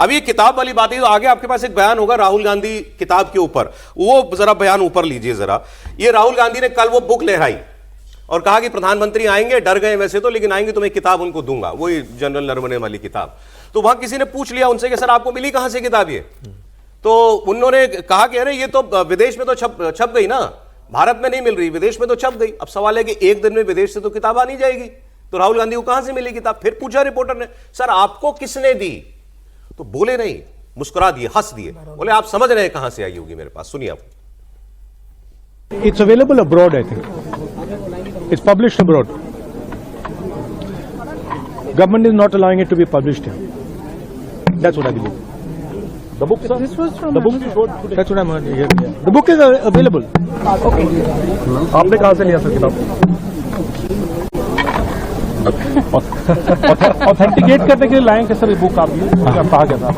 अब ये किताब वाली बात है, तो आगे आपके पास एक बयान होगा राहुल गांधी किताब के ऊपर, वो जरा बयान ऊपर लीजिए जरा। ये राहुल गांधी ने कल वो बुक लहराई और कहा कि प्रधानमंत्री आएंगे, डर गए वैसे तो, लेकिन आएंगे तो मैं किताब उनको दूंगा, वही जनरल नरवणे वाली किताब। तो वहां किसी ने पूछ लिया उनसे कि सर आपको मिली कहां से किताब ये? तो उन्होंने कहा कि अरे ये तो विदेश में तो छप गई ना, भारत में नहीं मिल रही, विदेश में तो छप गई। अब सवाल है कि एक दिन में विदेश से तो किताब आ नहीं जाएगी, तो राहुल गांधी को कहां से मिली किताब? फिर पूछा रिपोर्टर ने, सर आपको किसने दी? तो बोले नहीं, मुस्कुरा दिए, हंस दिए, बोले आप समझ रहे हैं कहां से आई होगी मेरे पास, सुनिए आप। It's available abroad, I think. It's published abroad. Government is not allowing it to be published here. That's what I believe. The book, sir? This was from the book you showed today. That's what I'm hearing. The book is available. Okay. आपने कहाँ से लिया sir किताब? Authenticate करने के लिए लाएं कि सर ये बुक आप कहा गया था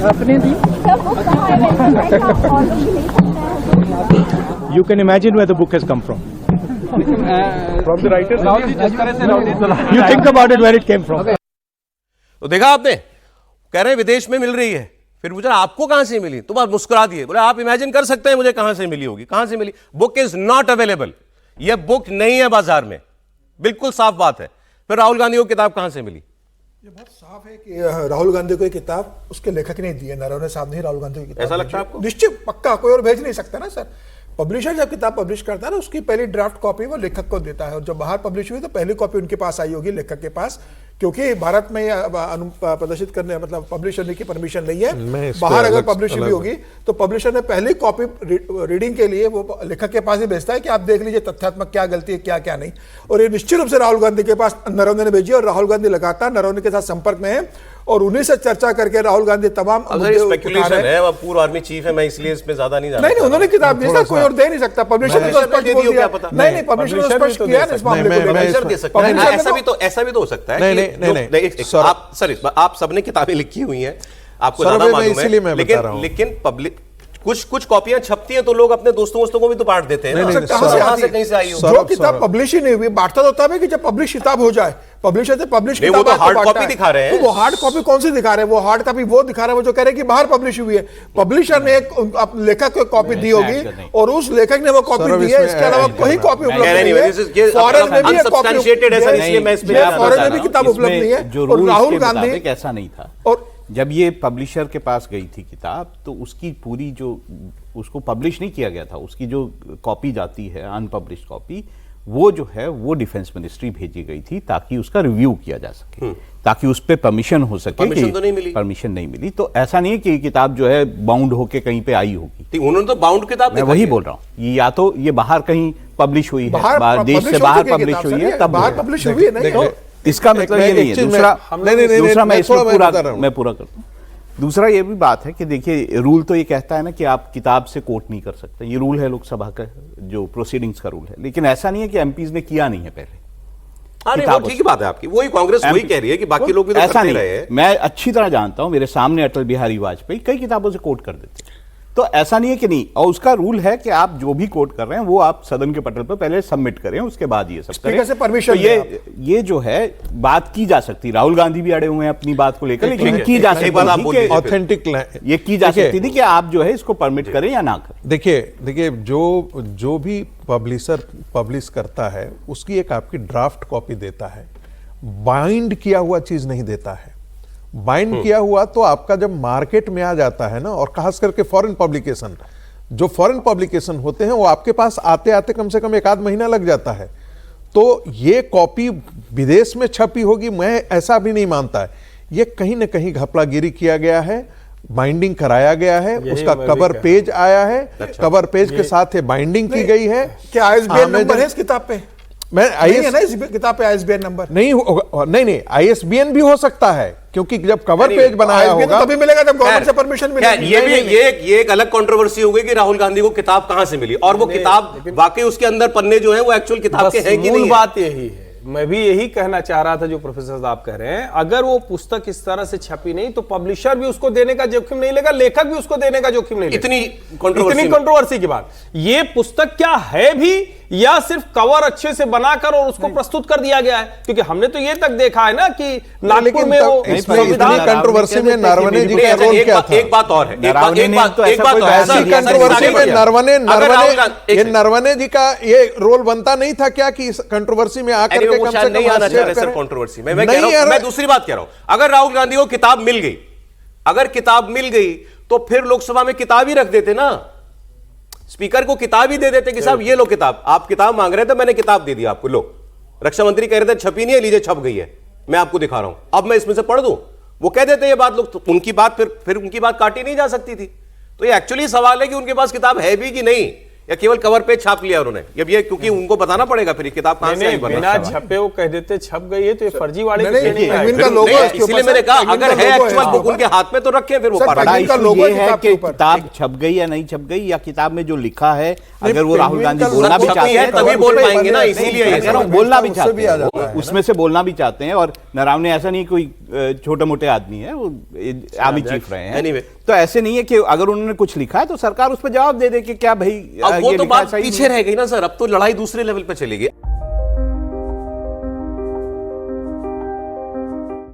आपने दी? You can imagine where the book has come from. From the writer. You think about it where it came from. तो देखा आपने, कह रहे हैं विदेश में मिल रही है, फिर पूछा आपको कहां से मिली? तो बस मुस्कुरा दिए, बोले आप इमेजिन कर सकते हैं मुझे कहां से मिली होगी। कहां से मिली? बुक इज नॉट अवेलेबल, यह बुक नहीं है बाजार में, बिल्कुल साफ बात है। फिर राहुल गांधी को किताब कहां से मिली? ये बहुत साफ है कि राहुल गांधी को किताब उसके लेखक ने दी है, नरवणे साहब ने राहुल गांधी की किताब। ऐसा लगता है आपको? निश्चित, पक्का, कोई और भेज नहीं सकता ना सर। पब्लिशर जब किताब पब्लिश करता है ना, उसकी पहली ड्राफ्ट कॉपी वो लेखक को देता है, और जब बाहर पब्लिश हुई तो पहली कॉपी उनके पास आई होगी, लेखक के पास, क्योंकि भारत में प्रदर्शित करने मतलब पब्लिश करने की परमिशन नहीं है। बाहर अगर पब्लिश भी होगी तो पब्लिशर ने पहली कॉपी रीडिंग के लिए वो लेखक के पास ही भेजता है कि आप देख लीजिए तथ्यात्मक क्या गलती है, क्या क्या नहीं। और ये निश्चित रूप से राहुल गांधी के पास नरवणे ने भेजी, और राहुल गांधी लगातार नरवणे के साथ संपर्क में है, और उन्हीं से चर्चा करके राहुल गांधी तमाम स्पेकुलेशन है, वो पूर्व आर्मी चीफ है, मैं इसलिए इसमें ज्यादा नहीं जानता। नहीं, उन्होंने किताब दी था, कोई और दे नहीं सकता। पब्लिशर ने तो स्पष्ट बोल दिया। नहीं, पब्लिशर ने स्पष्ट किया इस मामले को। ऐसा भी तो हो सकता है। नहीं, आप सर, आप सबने किताबें लिखी हुई हैं, आपको ज्यादा मालूम है, लेकिन पब्लिक कुछ कॉपियां छपती हैं तो लोग अपने दोस्तों को भी तो बांट देते हैं। कहीं से आई हो जो किताब पब्लिश ही नहीं हुई, बांटता तो तब है कि जब पब्लिश किताब हो जाए। पब्लिशर से पब्लिश किताब, वो तो हार्ड कॉपी दिखा रहे हैं। वो हार्ड कॉपी कौन सी दिखा रहे हैं? वो हार्ड कॉपी वो दिखा रहे हैं वो जो कह रहे हैं कि बाहर पब्लिश हुई है। पब्लिशर ने एक लेखक को कॉपी दी होगी, और उस लेखक ने वो कॉपी दी है, इसके अलावा कोई कॉपी उपलब्ध नहीं है। फॉरेन में भी किताब उपलब्ध नहीं है। और राहुल गांधी ऐसा नहीं था, और जब ये पब्लिशर के पास गई थी किताब, तो उसकी पूरी जो उसको पब्लिश नहीं किया गया था, उसकी जो कॉपी जाती है अनपब्लिश्ड कॉपी, वो जो है वो डिफेंस मिनिस्ट्री भेजी गई थी ताकि उसका रिव्यू किया जा सके, ताकि उस पे परमिशन हो सके। परमिशन तो नहीं मिली। परमिशन नहीं मिली, तो ऐसा नहीं है कि किताब जो है बाउंड होके कहीं पे आई होगी। उन्होंने तो बाउंड किताब, मैं वही बोल रहा हूँ, या तो ये बाहर कहीं पब्लिश हुई है, देश से बाहर पब्लिश हुई है, तब बाहर पब्लिश हुई है। नहीं, इसका मतलब ये नहीं है। दूसरा मैं इसमें पूरा कर दूं। दूसरा ये भी बात है कि देखिए, रूल तो ये कहता है ना कि आप किताब से कोट नहीं कर सकते, ये रूल है लोकसभा का जो प्रोसीडिंग्स का रूल है, लेकिन ऐसा नहीं है कि एमपीज ने किया नहीं है पहले। वो ठीक बात है आपकी, वही कांग्रेस वही कह रही है कि बाकी लोग भी तो ऐसा नहीं रहे हैं। मैं अच्छी तरह जानता हूं, मेरे सामने अटल बिहारी वाजपेयी कई किताबों से कोट कर देते, तो ऐसा नहीं है कि नहीं। और उसका रूल है कि आप जो भी कोट कर रहे हैं वो आप सदन के पटल पर पहले सबमिट करें, उसके बाद ये सब करें। से परमिशन तो ये जो है बात की जा सकती, राहुल गांधी भी अड़े हुए हैं अपनी बात को लेकर, लेकिन की जा सकती थी, ऑथेंटिक ये की जा सकती थी कि आप जो है इसको परमिट करें या ना करें। देखिए जो भी पब्लिशर पब्लिश करता है उसकी एक आपकी ड्राफ्ट कॉपी देता है, बाइंड किया हुआ चीज नहीं देता है। बाइंड किया हुआ तो आपका जब मार्केट में आ जाता है ना, और खास करके फॉरेन पब्लिकेशन, जो फॉरेन पब्लिकेशन होते हैं वो आपके पास आते आते कम से कम 1 आध महीना लग जाता है। तो ये कॉपी विदेश में छपी होगी, मैं ऐसा भी नहीं मानता है। ये कहीं ना कहीं घपलागिरी किया गया है, बाइंडिंग कराया गया है, उसका कवर पेज आया है, कवर पेज के साथ बाइंडिंग की गई है। क्या आईएसबीएन नंबर है इस किताब पे? मैं इस किताब पे आईएसबीएन नंबर नहीं, आईएसबीएन भी हो सकता है, क्योंकि जब कवर पेज बनाया होगा तभी मिलेगा जब गवर्नमेंट से परमिशन मिलेगी। ये एक अलग कंट्रोवर्सी हो गई कि राहुल गांधी को किताब कहां से मिली, और वो किताब वाकई उसके अंदर पन्ने जो है वो एक्चुअल किताब के हैं कि नहीं। बात यही है, मैं भी यही कहना चाह रहा था जो प्रोफेसर साहब कह रहे हैं। अगर वो पुस्तक इस तरह से छपी नहीं तो पब्लिशर भी उसको देने का जोखिम नहीं लेगा, लेखक भी उसको देने का जोखिम नहीं लेगा। इतनी कंट्रोवर्सी की बात, ये पुस्तक क्या है भी या सिर्फ कवर अच्छे से बनाकर और उसको प्रस्तुत कर दिया गया है? क्योंकि हमने तो ये तक देखा है ना कि नागपुर में वो इतनी कंट्रोवर्सी में नरवणे जी का रोल क्या था? एक बात और है, एक बात और है, ऐसी कंट्रोवर्सी में नरवणे जी का ये रोल बनता नहीं था क्या कि इस कंट्रोवर्सी में आकर के कम से नहीं आना चाह रहे सर कंट्रोवर्सी में। मैं कह रहा हूं, मैं दूसरी बात कह रहा हूं, अगर राहुल गांधी को किताब मिल गई, अगर किताब मिल गई तो फिर लोकसभा में किताब ही रख देते ना, स्पीकर को किताब ही दे देते कि साहब ये लो किताब, आप किताब मांग रहे थे मैंने किताब दे दी आपको, लो। रक्षा मंत्री कह रहे थे छपी नहीं है, लीजिए छप गई है, मैं आपको दिखा रहा हूं, अब मैं इसमें से पढ़ दूं। वो कह देते ये बात, लोग तो उनकी बात फिर उनकी बात काटी नहीं जा सकती थी। तो ये एक्चुअली सवाल है कि उनके पास किताब है भी कि नहीं, या केवल कवर पे छाप लिया उन्होंने। अब ये क्योंकि उनको बताना पड़ेगा फिर किताब कहां से आई, बिना छपे वो कह देते छप गई है, तो ये फर्जी वाले इसलिए मैंने कहा अगर है एक्चुअल बुक उनके हाथ में तो रखें, फिर वो ये है कि किताब छप गई या नहीं छप गई, या किताब में जो लिखा है अगर वो राहुल गांधी बोलना भी चाहते हैं तभी बोल पाएंगे ना, इसीलिए बोलना भी चाहते हैं, उसमें से बोलना भी चाहते हैं। और नरवणे ऐसा नहीं कोई छोटे मोटे आदमी है, वो आर्मी चीफ रहे हैं, तो ऐसे नहीं है कि अगर उन्होंने कुछ लिखा है तो सरकार उस पर जवाब दे दे कि क्या भाई वो तो बात पीछे रह गई ना सर, अब तो लड़ाई दूसरे लेवल पे चली गई।